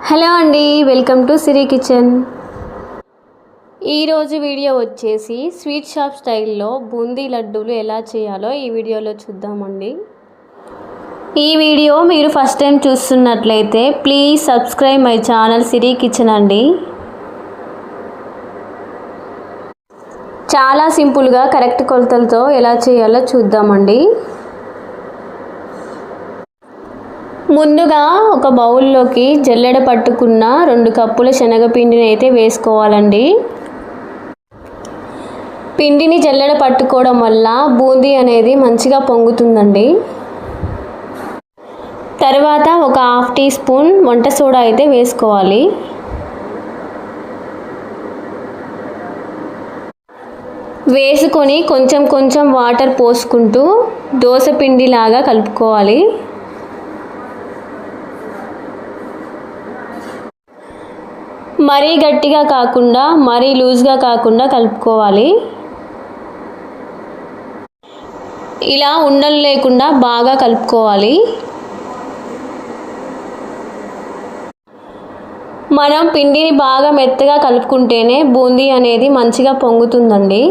Hello అండి, welcome to Siri kitchen. ఈరోజు video వచ్చేసి స్వీట్ షాప్ స్టైల్లో బూందీ లడ్డూలు ఎలా చేయాలో ఈ వీడియోలో చూద్దామండి. ఈ వీడియో మీరు ఫస్ట్ టైం చూస్తున్నట్లయితే please subscribe my channel Siri kitchen అండి. చాలా సింపుల్గా కరెక్ట్ కొలతలతో ఎలా చేయాలో చూద్దామండి. ముందుగా ఒక బౌల్లోకి జల్లెడ పట్టుకున్న 2 కప్పుల శనగపిండిని అయితే వేసుకోవాలండి. పిండిని జల్లెడ పట్టుకోవడం వల్ల బూందీ అనేది మంచిగా పొంగుతుందండి. తర్వాత ఒక 1/2 టీ స్పూన్ వంట సోడా అయితే వేసుకోవాలి. వేసుకొని కొంచెం కొంచెం వాటర్ పోసుకుంటూ దోస పిండిలాగా కలుపుకోవాలి. మరీ గట్టిగా కాకుండా మరీ లూజ్గా కాకుండా కలుపుకోవాలి. ఇలా ఉండలు లేకుండా బాగా కలుపుకోవాలి. మనం పిండిని బాగా మెత్తగా కలుపుకుంటేనే బూందీ అనేది మంచిగా పొంగుతుందండి.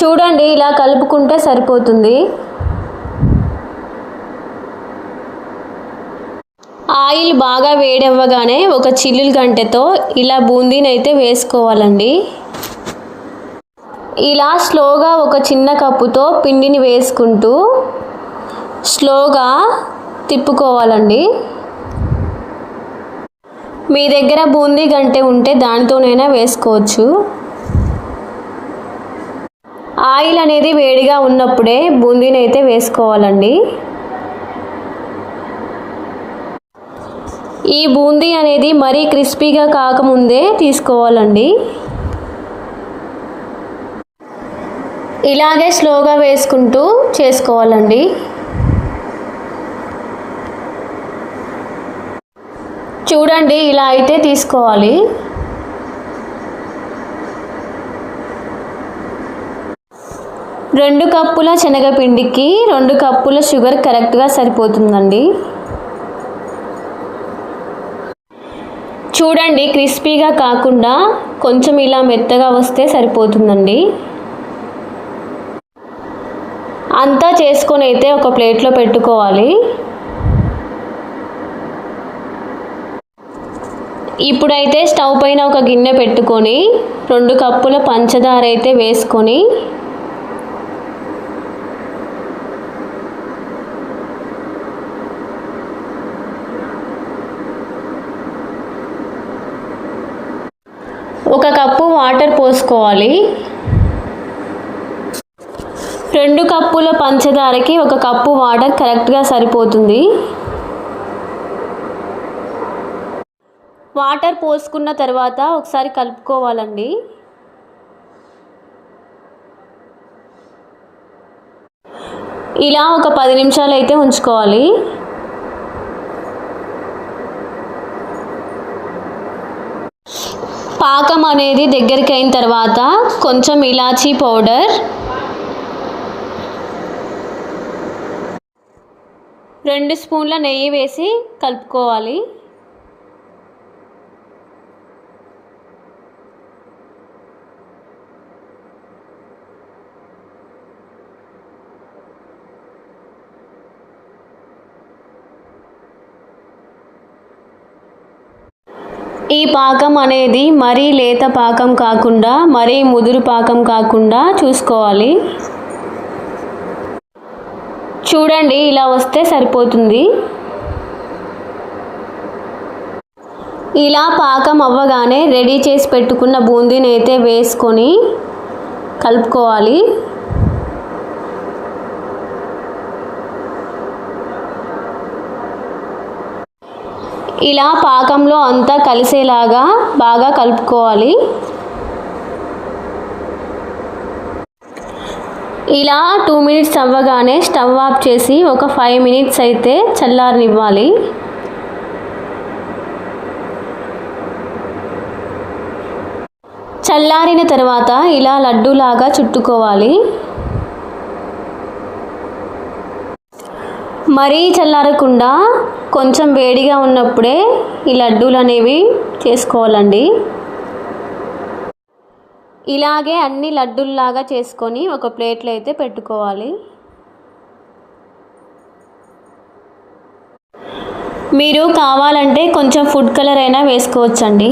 చూడండి, ఇలా కలుపుకుంటే సరిపోతుంది. ఆయిల్ బాగా వేడవ్వగానే ఒక చిల్లులు గంటెతో ఇలా బూందీని అయితే వేసుకోవాలండి. ఇలా స్లోగా ఒక చిన్న కప్పుతో పిండిని వేసుకుంటూ స్లోగా తిప్పుకోవాలండి. మీ దగ్గర బూందీ గంటె ఉంటే దానితోనైనా వేసుకోవచ్చు. ఆయిల్ అనేది వేడిగా ఉన్నప్పుడే బూందీని అయితే వేసుకోవాలండి. ఈ బూందీ అనేది మరీ క్రిస్పీగా కాకముందే తీసుకోవాలండి. ఇలాగే స్లోగా వేసుకుంటూ చేసుకోవాలండి. చూడండి, ఇలా అయితే తీసుకోవాలి. రెండు కప్పుల శనగపిండికి 2 కప్పుల షుగర్ కరెక్ట్గా సరిపోతుందండి. చూడండి, క్రిస్పీగా కాకుండా కొంచెం ఇలా మెత్తగా వస్తే సరిపోతుందండి. అంతా చేసుకొని అయితే ఒక ప్లేట్లో పెట్టుకోవాలి. ఇప్పుడైతే స్టవ్ పైన ఒక గిన్నె పెట్టుకొని 2 కప్పుల పంచదార అయితే వేసుకొని ఒక కప్పు వాటర్ పోసుకోవాలి. 2 కప్పుల పంచదారకి 1 కప్పు వాటర్ కరెక్ట్గా సరిపోతుంది. వాటర్ పోసుకున్న తర్వాత ఒకసారి కలుపుకోవాలండి. ఇలా ఒక 10 నిమిషాలు అయితే ఉంచుకోవాలి. పాకం అనేది దగ్గరికి అయిన తర్వాత కొంచెం ఇలాచీ పౌడర్, 2 స్పూన్ల నెయ్యి వేసి కలుపుకోవాలి. ఈ పాకం అనేది మరీ లేత పాకం కాకుండా మరీ ముదురు పాకం కాకుండా చూసుకోవాలి. చూడండి, ఇలా వస్తే సరిపోతుంది. ఇలా పాకం అవ్వగానే రెడీ చేసి పెట్టుకున్న బూందీని అయితే వేసుకొని కలుపుకోవాలి. ఇలా పాకంలో అంతా కలిసేలాగా బాగా కలుపుకోవాలి. ఇలా 2 మినిట్స్ అవ్వగానే స్టవ్ ఆఫ్ చేసి ఒక 5 మినిట్స్ అయితే చల్లారనివ్వాలి. చల్లారిన తర్వాత ఇలా లడ్డూలాగా చుట్టుకోవాలి. మరీ చల్లారకుండా కొంచెం వేడిగా ఉన్నప్పుడే ఈ లడ్డూలు అనేవి చేసుకోవాలండి. ఇలాగే అన్ని లడ్డూల్లాగా చేసుకొని ఒక ప్లేట్లో అయితే పెట్టుకోవాలి. మీరు కావాలంటే కొంచెం ఫుడ్ కలర్ అయినా వేసుకోవచ్చండి.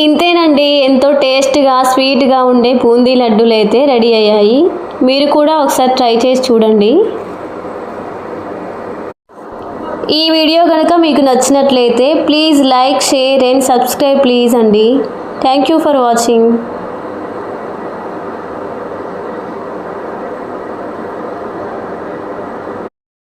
ఇంతేనండి, ఎంతో టేస్ట్గా స్వీట్గా ఉండే బూందీ లడ్డూలు అయితే రెడీ అయ్యాయి. మీరు కూడా ఒకసారి ట్రై చేసి చూడండి. ఈ వీడియో కనుక మీకు నచ్చినట్లయితే please like, share and subscribe please అండి. Thank you for watching.